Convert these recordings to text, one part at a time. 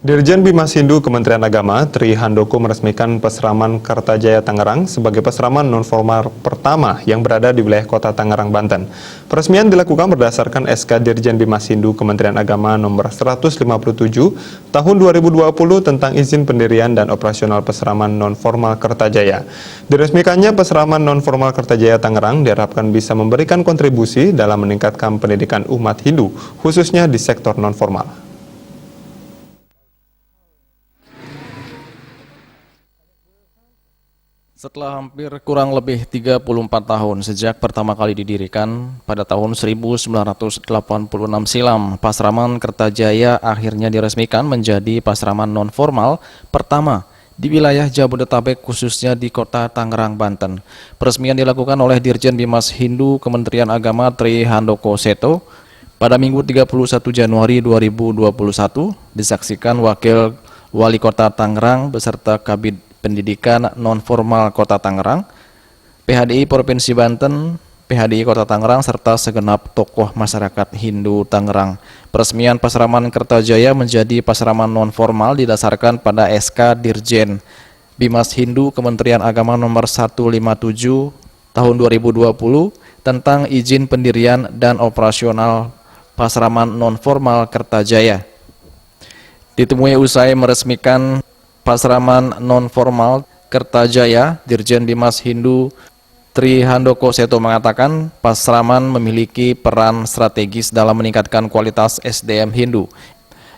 Dirjen Bimas Hindu Kementerian Agama, Tri Handoko meresmikan Pesraman Kertajaya Tangerang sebagai pesraman non-formal pertama yang berada di wilayah kota Tangerang, Banten. Peresmian dilakukan berdasarkan SK Dirjen Bimas Hindu Kementerian Agama nomor 157 tahun 2020 tentang izin pendirian dan operasional pesraman non-formal Kertajaya. Diresmikannya pesraman non-formal Kertajaya Tangerang diharapkan bisa memberikan kontribusi dalam meningkatkan pendidikan umat Hindu, khususnya di sektor non-formal. Setelah hampir kurang lebih 34 tahun sejak pertama kali didirikan pada tahun 1986 silam, Pasraman Kertajaya akhirnya diresmikan menjadi pasraman non-formal pertama di wilayah Jabodetabek, khususnya di kota Tangerang, Banten. Peresmian dilakukan oleh Dirjen Bimas Hindu Kementerian Agama Tri Handoko Seto pada Minggu 31 Januari 2021, disaksikan Wakil Wali Kota Tangerang beserta Kabid Pendidikan Non-Formal Kota Tangerang, PHDI Provinsi Banten, PHDI Kota Tangerang, serta segenap tokoh masyarakat Hindu Tangerang. Peresmian Pasraman Kertajaya menjadi pasraman non-formal didasarkan pada SK Dirjen Bimas Hindu Kementerian Agama nomor 157 tahun 2020 tentang izin pendirian dan operasional pasraman non-formal Kertajaya. Ditemui usai meresmikan Pasraman non-formal Kertajaya, Dirjen Bimas Hindu Tri Handoko Seto mengatakan pasraman memiliki peran strategis dalam meningkatkan kualitas SDM Hindu.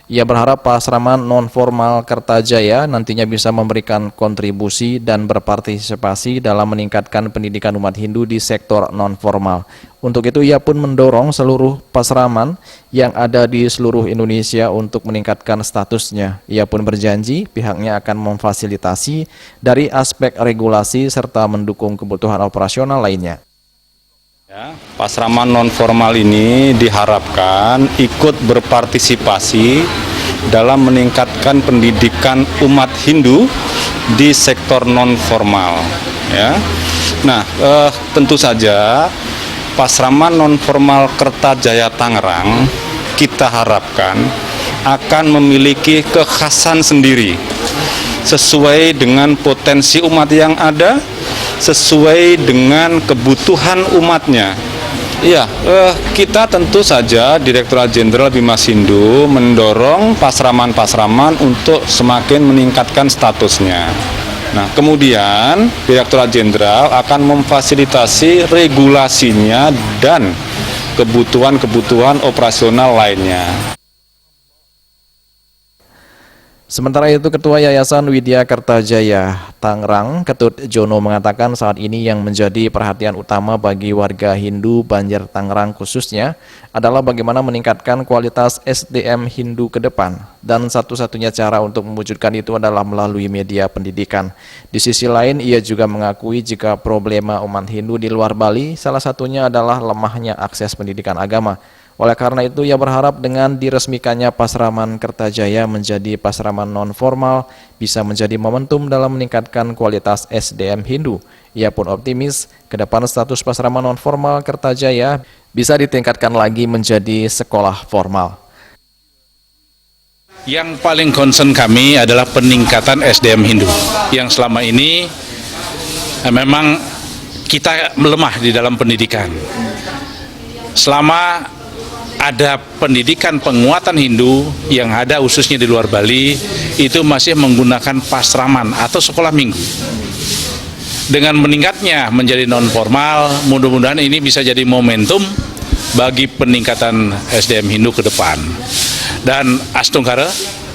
Ia berharap pasraman non-formal Kertajaya nantinya bisa memberikan kontribusi dan berpartisipasi dalam meningkatkan pendidikan umat Hindu di sektor non-formal. Untuk itu ia pun mendorong seluruh pasraman yang ada di seluruh Indonesia untuk meningkatkan statusnya. Ia pun berjanji pihaknya akan memfasilitasi dari aspek regulasi serta mendukung kebutuhan operasional lainnya. Pasraman non-formal ini diharapkan ikut berpartisipasi dalam meningkatkan pendidikan umat Hindu di sektor non-formal. Nah, tentu saja Pasraman non-formal Kertajaya Tangerang kita harapkan akan memiliki kekhasan sendiri sesuai dengan potensi umat yang ada, sesuai dengan kebutuhan umatnya. Kita tentu saja Direktorat Jenderal Bimas Hindu mendorong pasraman-pasraman untuk semakin meningkatkan statusnya. Nah, kemudian Direktorat Jenderal akan memfasilitasi regulasinya dan kebutuhan-kebutuhan operasional lainnya. Sementara itu, Ketua Yayasan Widya Kertajaya Tangerang, Ketut Jono mengatakan saat ini yang menjadi perhatian utama bagi warga Hindu Banjar Tangerang khususnya adalah bagaimana meningkatkan kualitas SDM Hindu ke depan. Dan satu-satunya cara untuk mewujudkan itu adalah melalui media pendidikan. Di sisi lain, ia juga mengakui jika problema umat Hindu di luar Bali salah satunya adalah lemahnya akses pendidikan agama. Oleh karena itu, ia berharap dengan diresmikannya Pasraman Kertajaya menjadi pasraman non-formal bisa menjadi momentum dalam meningkatkan kualitas SDM Hindu. Ia pun optimis ke depan status pasraman non-formal Kertajaya bisa ditingkatkan lagi menjadi sekolah formal. Yang paling concern kami adalah peningkatan SDM Hindu yang selama ini memang kita melemah di dalam pendidikan. Selama ada pendidikan penguatan Hindu yang ada khususnya di luar Bali, itu masih menggunakan pasraman atau sekolah minggu. Dengan meningkatnya menjadi non-formal, mudah-mudahan ini bisa jadi momentum bagi peningkatan SDM Hindu ke depan. Dan Astungkara,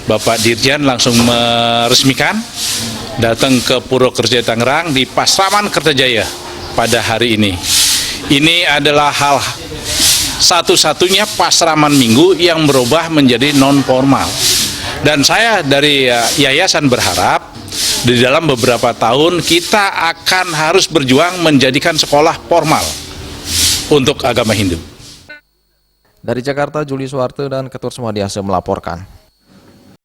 Bapak Dirjen langsung meresmikan datang ke Puro Kertajaya Tangerang di Pasraman Kertajaya pada hari ini. Ini adalah hal satu-satunya pasraman minggu yang berubah menjadi non-formal. Dan saya dari yayasan berharap di dalam beberapa tahun kita akan harus berjuang menjadikan sekolah formal untuk agama Hindu. Dari Jakarta, Juli Suwarte dan Ketut Sumadiase melaporkan.